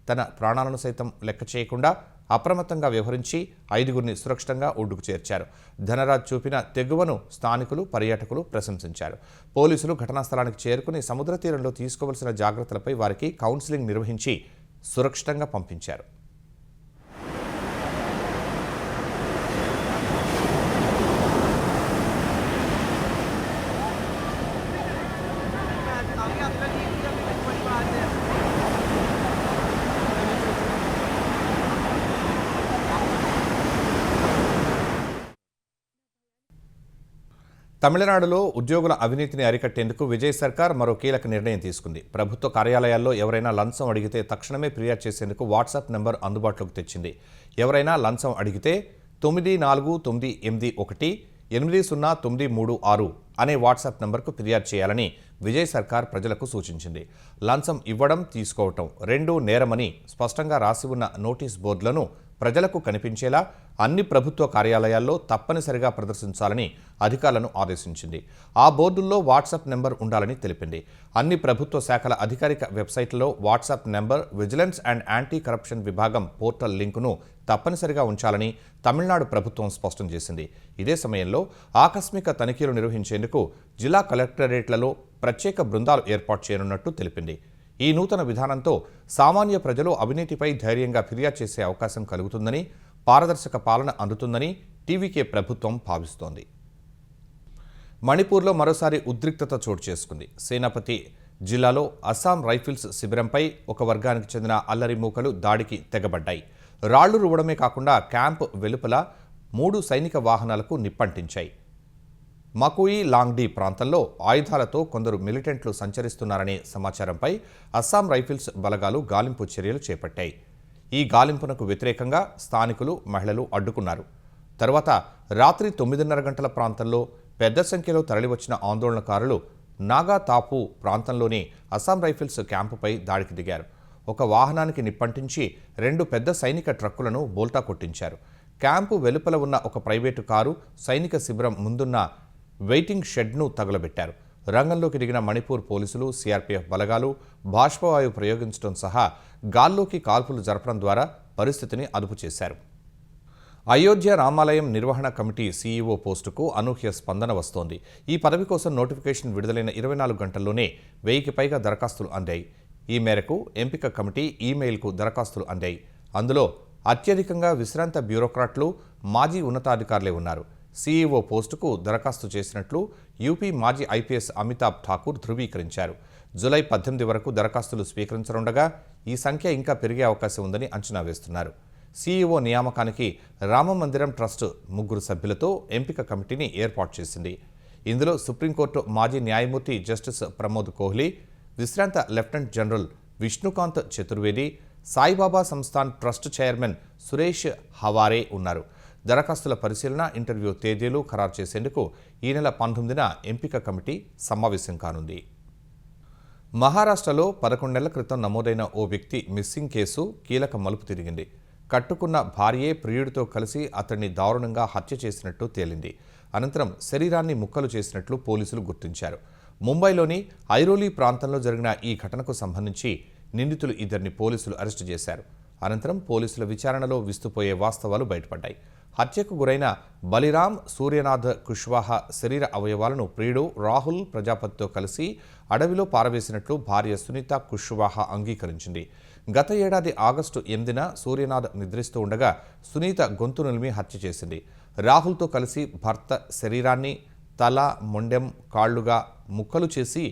తన ప్రాణాలను సైతం లెక్క చేయకుండా అప్రమత్తంగా వ్యవహరించి 5గురిని సురక్షితంగా ఒడ్డుకు చేర్చారు. ధనరాజ్ చూపిన తెగువను స్థానికులు, పర్యాటకులు ప్రశంసించారు. పోలీసులు ఘటనా స్థలానికి చేరుకుని సముద్ర తీరంలో తీసుకోవాల్సిన జాగ్రత్తలపై వారికి కౌన్సిలింగ్ నిర్వహించి సురక్షితంగా పంపించారు. తమిళనాడులో ఉద్యోగుల అవినీతిని అరికట్టేందుకు విజయ్ సర్కార్ మరో కీలక నిర్ణయం తీసుకుంది. ప్రభుత్వ కార్యాలయాల్లో ఎవరైనా లంచం అడిగితే తక్షణమే ఫిర్యాదు చేసేందుకు వాట్సాప్ నెంబర్ అందుబాటులోకి తెచ్చింది. ఎవరైనా లంచం అడిగితే 9491800936 అనే వాట్సాప్ నెంబర్కు ఫిర్యాదు చేయాలని విజయ్ సర్కార్ ప్రజలకు సూచించింది. లంచం ఇవ్వడం, తీసుకోవటం రెండూ నేరమని స్పష్టంగా రాసి ఉన్న నోటీస్ బోర్డులను ప్రజలకు కనిపించేలా అన్ని ప్రభుత్వ కార్యాలయాల్లో తప్పనిసరిగా ప్రదర్శించాలని అధికారులను ఆదేశించింది. ఆ బోర్డుల్లో వాట్సాప్ నెంబర్ ఉండాలని తెలిపింది. అన్ని ప్రభుత్వ శాఖల అధికారిక వెబ్సైట్లలో WhatsApp number, vigilance and anti corruption విభాగం పోర్టల్ లింకును తప్పనిసరిగా ఉంచాలని తమిళనాడు ప్రభుత్వం స్పష్టం చేసింది. ఇదే సమయంలో ఆకస్మిక తనిఖీలు నిర్వహించేందుకు జిల్లా కలెక్టరేట్లలో ప్రత్యేక బృందాలు ఏర్పాటు చేయనున్నట్టు తెలిపింది. ఈ నూతన విధానంతో సామాన్య ప్రజలు అవినీతిపై ధైర్యంగా ఫిర్యాదు చేసే అవకాశం కలుగుతుందని, పారదర్శక పాలన అందుతుందని టీవీకే ప్రభుత్వం భావిస్తోంది. మణిపూర్లో మరోసారి ఉద్రిక్తత చోటు చేసుకుంది. సేనాపతి జిల్లాలో అస్సాం రైఫిల్స్ శిబిరంపై ఒక వర్గానికి చెందిన అల్లరి మూకలు దాడికి తెగబడ్డాయి. రాళ్లు రువ్వడమే కాకుండా క్యాంప్ వెలుపల 3 సైనిక వాహనాలకు నిప్పంటించాయి. మకుయి లాంగ్డీ ప్రాంతంలో ఆయుధాలతో కొందరు మిలిటెంట్లు సంచరిస్తున్నారనే సమాచారంపై అస్సాం రైఫిల్స్ బలగాలు గాలింపు చర్యలు చేపట్టాయి. ఈ గాలింపునకు వ్యతిరేకంగా స్థానికులు, మహిళలు అడ్డుకున్నారు. తరువాత రాత్రి 9:30 గంటల ప్రాంతంలో పెద్ద సంఖ్యలో తరలివచ్చిన ఆందోళనకారులు నాగా తాపు ప్రాంతంలోని అస్సాం రైఫిల్స్ క్యాంపుపై దాడికి దిగారు. ఒక వాహనానికి నిప్పంటించి 2 పెద్ద సైనిక ట్రక్కులను బోల్తా కొట్టించారు. క్యాంపు వెలుపల ఉన్న ఒక ప్రైవేటు కారు, సైనిక శిబిరం ముందున్న వెయిటింగ్ షెడ్ను తగులబెట్టారు. రంగంలోకి దిగిన మణిపూర్ పోలీసులు, సిఆర్పీఎఫ్ బలగాలు బాష్పవాయువు ప్రయోగించడం సహా గాల్లోకి కాల్పులు జరపడం ద్వారా పరిస్థితిని అదుపు చేశారు. అయోధ్య రామాలయం నిర్వహణ కమిటీ సీఈఓ పోస్టుకు అనూహ్య స్పందన వస్తోంది. ఈ పదవి కోసం నోటిఫికేషన్ విడుదలైన 24 గంటల్లోనే 1000కి పైగా దరఖాస్తులు అందాయి. ఈ మేరకు ఎంపిక కమిటీ ఈమెయిల్కు దరఖాస్తులు అందాయి. అందులో అత్యధికంగా విశ్రాంత బ్యూరోక్రాట్లు, మాజీ ఉన్నతాధికారులే ఉన్నారు. సీఈఓ పోస్టుకు దరఖాస్తు చేసినట్లు యూపీ మాజీ ఐపీఎస్ అమితాబ్ ఠాకూర్ ధృవీకరించారు. జూలై 18 వరకు దరఖాస్తులు స్వీకరించనుండగా ఈ సంఖ్య ఇంకా పెరిగే అవకాశం ఉందని అంచనా వేస్తున్నారు. సీఈఓ నియామకానికి రామమందిరం ట్రస్ట్ 3 సభ్యులతో ఎంపిక కమిటీని ఏర్పాటు చేసింది. ఇందులో సుప్రీంకోర్టు మాజీ న్యాయమూర్తి జస్టిస్ ప్రమోద్ కోహ్లీ, విశ్రాంత lieutenant general Vishnukant Chaturvedi, Saibaba Sansthan trust chairman Suresh Haware ఉన్నారు. దరఖాస్తుల పరిశీలన, ఇంటర్వ్యూ తేదీలు ఖరారు చేసేందుకు ఈ నెల 19న ఎంపిక కమిటీ సమావేశం కానుంది. మహారాష్ట్రలో 11 నెలల క్రితం నమోదైన ఓ వ్యక్తి మిస్సింగ్ కేసు కీలక మలుపు తిరిగింది. కట్టుకున్న భార్యే ప్రియుడితో కలిసి అతన్ని దారుణంగా హత్య చేసినట్టు తేలింది. అనంతరం శరీరాన్ని ముక్కలు చేసినట్లు పోలీసులు గుర్తించారు. ముంబైలోని ఐరోలీ ప్రాంతంలో జరిగిన ఈ ఘటనకు సంబంధించి నిందితులు 2 పోలీసులు అరెస్టు చేశారు. అనంతరం పోలీసుల విచారణలో విస్తుపోయే వాస్తవాలు బయటపడ్డాయి. హత్యకు గురైన బలిరామ్ సూర్యనాథ్ కుష్వాహా శరీర అవయవాలను ప్రియుడు రాహుల్ ప్రజాపతితో కలిసి అడవిలో పారవేసినట్లు భార్య సునీత కుష్వాహా అంగీకరించింది. గత ఏడాది ఆగస్టు 8న సూర్యనాథ్ నిద్రిస్తూ ఉండగా సునీత గొంతు నిలిమి హత్య చేసింది. రాహుల్తో కలిసి భర్త శరీరాన్ని తల, మొండెం, కాళ్లుగా ముక్కలు చేసి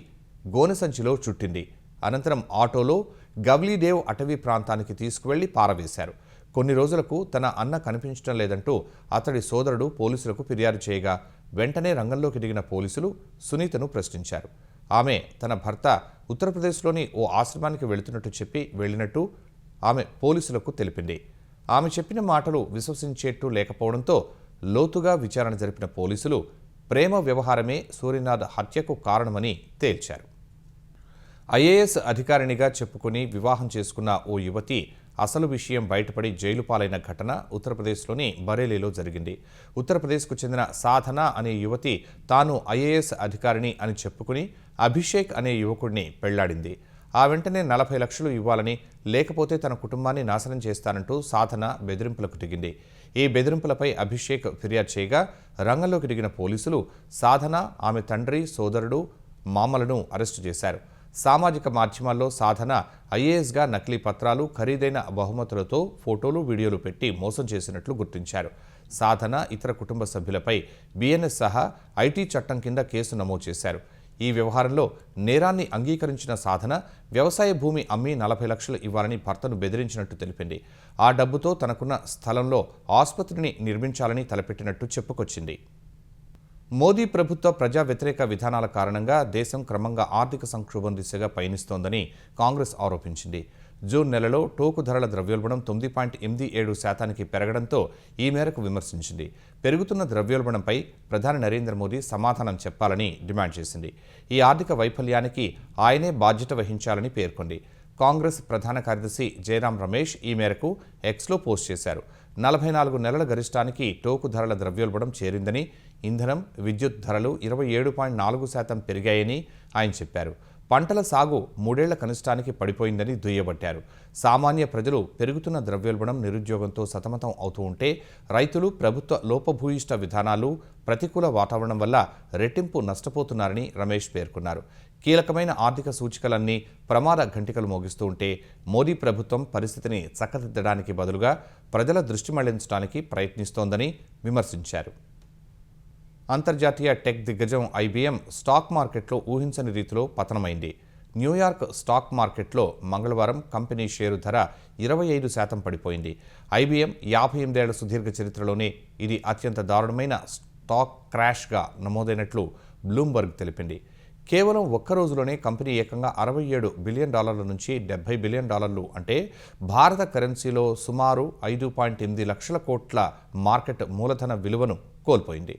గోనె సంచిలో చుట్టింది. అనంతరం ఆటోలో గవ్లీదేవ్ అటవీ ప్రాంతానికి తీసుకువెళ్లి పారవేశారు. కొన్ని రోజులకు తన అన్న కనిపించడం లేదంటూ అతడి సోదరుడు పోలీసులకు ఫిర్యాదు చేయగా వెంటనే రంగంలోకి దిగిన పోలీసులు సునీతను ప్రశ్నించారు. ఆమె తన భర్త ఉత్తరప్రదేశ్లోని ఓ ఆశ్రమానికి వెళుతున్నట్టు చెప్పి వెళ్ళినట్టు ఆమె పోలీసులకు తెలిపింది. ఆమె చెప్పిన మాటలు విశ్వసించేట్టు లేకపోవడంతో లోతుగా విచారణ జరిపిన పోలీసులు ప్రేమ వ్యవహారమే సూర్యనాథ్ హత్యకు కారణమని తేల్చారు. ఐఏఎస్ అధికారినిగా చెప్పుకుని వివాహం చేసుకున్న ఓ యువతి అసలు విషయం బయటపడి జైలు పాలైన ఘటన ఉత్తరప్రదేశ్లోని బరేలీలో జరిగింది. ఉత్తరప్రదేశ్కు చెందిన సాధన అనే యువతి తాను ఐఏఎస్ అధికారిని అని చెప్పుకుని అభిషేక్ అనే యువకుడిని పెళ్లాడింది. ఆ వెంటనే 40 లక్షలు ఇవ్వాలని, లేకపోతే తన కుటుంబాన్ని నాశనం చేస్తానంటూ సాధన బెదిరింపులకు దిగింది. ఈ బెదిరింపులపై అభిషేక్ ఫిర్యాదు చేయగా రంగంలోకి దిగిన పోలీసులు సాధన, ఆమె తండ్రి, సోదరుడు, మామలను అరెస్టు చేశారు. సామాజిక మాధ్యమాల్లో సాధన ఐఏఎస్గా నకిలీ పత్రాలు, ఖరీదైన బహుమతులతో ఫోటోలు, వీడియోలు పెట్టి మోసం చేసినట్లు గుర్తించారు. సాధన ఇతర కుటుంబ సభ్యులపై బిఎన్ఎస్ సహా ఐటీ చట్టం కింద కేసు నమోదు చేశారు. ఈ వ్యవహారంలో నేరాన్ని అంగీకరించిన సాధన వ్యవసాయ భూమి అమ్మి 40 లక్షలు ఇవ్వాలని భర్తను బెదిరించినట్టు తెలిపింది. ఆ డబ్బుతో తనకున్న స్థలంలో ఆసుపత్రిని నిర్మించాలని తలపెట్టినట్టు చెప్పుకొచ్చింది. మోదీ ప్రభుత్వ ప్రజా వ్యతిరేక విధానాల కారణంగా దేశం క్రమంగా ఆర్థిక సంక్షోభం దిశగా పయనిస్తోందని కాంగ్రెస్ ఆరోపించింది. జూన్ నెలలో టోకు ధరల ద్రవ్యోల్బణం 9.87% పెరగడంతో ఈ మేరకు విమర్శించింది. పెరుగుతున్న ద్రవ్యోల్బణంపై ప్రధాని నరేంద్ర మోదీ సమాధానం చెప్పాలని డిమాండ్ చేసింది. ఈ ఆర్థిక వైఫల్యానికి ఆయనే బాధ్యత వహించాలని పేర్కొంది. కాంగ్రెస్ ప్రధాన కార్యదర్శి జయరాం రమేష్ ఈ మేరకు ఎక్స్లో పోస్ట్ చేశారు. 44 నెలల గరిష్టానికి టోకు ధరల ద్రవ్యోల్బణం చేరిందని, ఇంధనం, విద్యుత్ ధరలు 27.4% పెరిగాయని ఆయన చెప్పారు. పంటల సాగు 3 ఏళ్ల కనిష్టానికి పడిపోయిందని దుయ్యబట్టారు. సామాన్య ప్రజలు పెరుగుతున్న ద్రవ్యోల్బణం, నిరుద్యోగంతో సతమతం అవుతూ ఉంటే రైతులు ప్రభుత్వ లోపభూయిష్ట విధానాలు, ప్రతికూల వాతావరణం వల్ల రెట్టింపు నష్టపోతున్నారని రమేష్ పేర్కొన్నారు. కీలకమైన ఆర్థిక సూచికలన్నీ ప్రమాద ఘంటికలు మోగిస్తూ ఉంటే మోదీ ప్రభుత్వం పరిస్థితిని చక్కదిద్దడానికి బదులుగా ప్రజల దృష్టి మళ్లించడానికి ప్రయత్నిస్తోందని విమర్శించారు. అంతర్జాతీయ టెక్ దిగ్గజం IBM స్టాక్ మార్కెట్లో ఊహించని రీతిలో పతనమైంది. న్యూయార్క్ స్టాక్ మార్కెట్లో మంగళవారం కంపెనీ షేరు ధర 25% పడిపోయింది. IBM 58 ఏళ్ల సుదీర్ఘ చరిత్రలోనే ఇది అత్యంత దారుణమైన స్టాక్ క్రాష్గా నమోదైనట్లు బ్లూంబర్గ్ తెలిపింది. కేవలం ఒక్క రోజులోనే కంపెనీ ఏకంగా $67 బిలియన్ నుంచి $70 బిలియన్ అంటే భారత కరెన్సీలో సుమారు 5.8 లక్షల కోట్ల మార్కెట్ మూలధన విలువను కోల్పోయింది.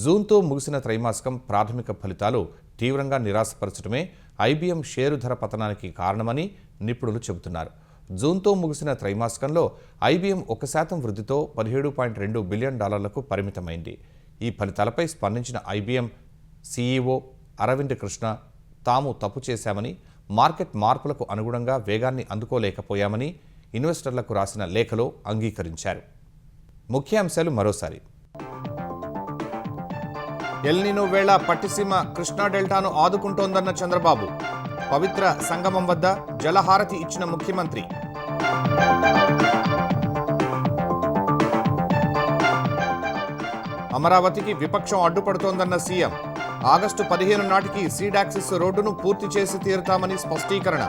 జూన్తో ముగిసిన త్రైమాసికం ప్రాథమిక ఫలితాలు తీవ్రంగా నిరాశపరచడమే IBM షేరు ధర పతనానికి కారణమని నిపుణులు చెబుతున్నారు. జూన్తో ముగిసిన త్రైమాసికంలో IBM 1% వృద్ధితో $17.2 బిలియన్ పరిమితమైంది. ఈ ఫలితాలపై స్పందించిన IBM CEO అరవింద్ కృష్ణ తాము తప్పు చేశామని, మార్కెట్ మార్పులకు అనుగుణంగా వేగాన్ని అందుకోలేకపోయామని ఇన్వెస్టర్లకు రాసిన లేఖలో అంగీకరించారు. ముఖ్యాంశాలు మరోసారి. ఎల్నినో వేళ పట్టిసీమ కృష్ణా డెల్టాను ఆదుకుంటోందన్న చంద్రబాబు. పవిత్ర సంగమం వద్ద జలహారతి ఇచ్చిన ముఖ్యమంత్రి. అమరావతికి విపక్షం అడ్డుపడుతోందన్న సీఎం. ఆగస్టు 15 నాటికి సీడాక్సిస్ రోడ్డును పూర్తి చేసి తీరుతామని స్పష్టీకరణ.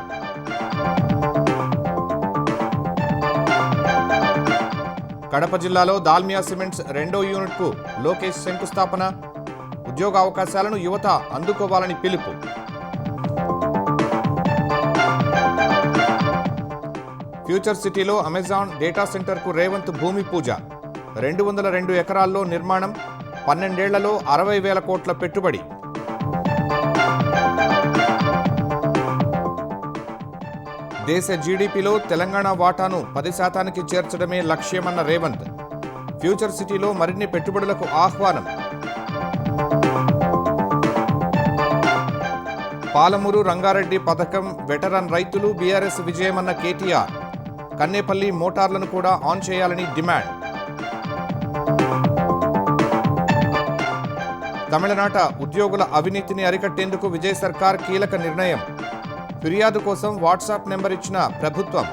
కడప జిల్లాలో దాల్మియా సిమెంట్స్ 2వ యూనిట్కు లోకేష్ శంకుస్థాపన. ఉద్యోగ అవకాశాలను యువత అందుకోవాలని పిలుపు. ఫ్యూచర్ సిటీలో అమెజాన్ డేటా సెంటర్కు రేవంత్ భూమి పూజ. 202 ఎకరాల్లో నిర్మాణం. 12 ఏళ్లలో 60,000 కోట్ల పెట్టుబడి. దేశ జీడీపీలో తెలంగాణ వాటాను 10% చేర్చడమే లక్ష్యమన్న రేవంత్. ఫ్యూచర్ సిటీలో మరిన్ని పెట్టుబడులకు ఆహ్వానం. పాలమూరు రంగారెడ్డి పథకం వెటరన్ రైతులు బీఆర్ఎస్ విజయమన్న కేటీఆర్. కన్నేపల్లి మోటార్లను కూడా ఆన్ చేయాలని డిమాండ్. తమిళనాట ఉద్యోగుల అవినీతిని అరికట్టేందుకు విజయ్ సర్కార్ కీలక నిర్ణయం. ఫిర్యాదు కోసం వాట్సాప్ నెంబర్ ఇచ్చిన ప్రభుత్వం.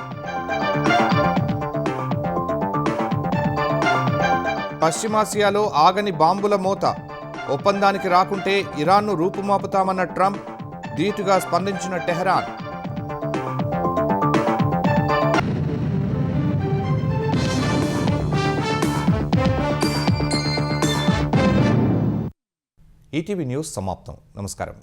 పశ్చిమాసియాలో ఆగని బాంబుల మోత. ఒప్పందానికి రాకుంటే ఇరాన్ను రూపుమాపుతామన్న ట్రంప్. ధీటుగా స్పందించిన టెహరాన్. ఈటీవీ న్యూస్ సమాప్తం. నమస్కారం.